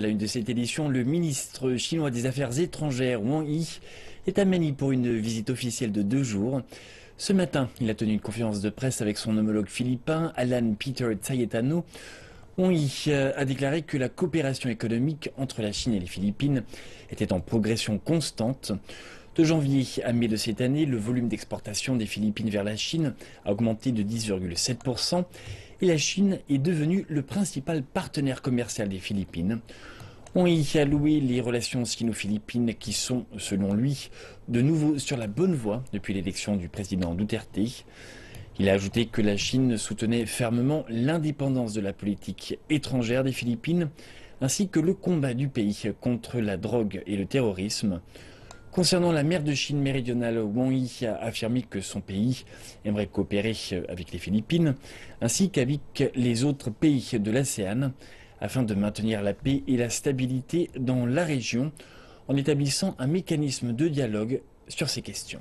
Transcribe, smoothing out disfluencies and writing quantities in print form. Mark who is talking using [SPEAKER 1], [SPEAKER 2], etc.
[SPEAKER 1] À la une de cette édition, le ministre chinois des Affaires étrangères, Wang Yi, est à Manille pour une visite officielle de 2 jours. Ce matin, il a tenu une conférence de presse avec son homologue philippin, Alan Peter Cayetano. Wang Yi a déclaré que la coopération économique entre la Chine et les Philippines était en progression constante. De janvier à mai de cette année, le volume d'exportation des Philippines vers la Chine a augmenté de 10,7% et la Chine est devenue le principal partenaire commercial des Philippines. On y a loué les relations sino-philippines qui sont, selon lui, de nouveau sur la bonne voie depuis l'élection du président Duterte. Il a ajouté que la Chine soutenait fermement l'indépendance de la politique étrangère des Philippines, ainsi que le combat du pays contre la drogue et le terrorisme. Concernant la mer de Chine méridionale, Wang Yi a affirmé que son pays aimerait coopérer avec les Philippines, ainsi qu'avec les autres pays de l'ASEAN, afin de maintenir la paix et la stabilité dans la région, en établissant un mécanisme de dialogue sur ces questions.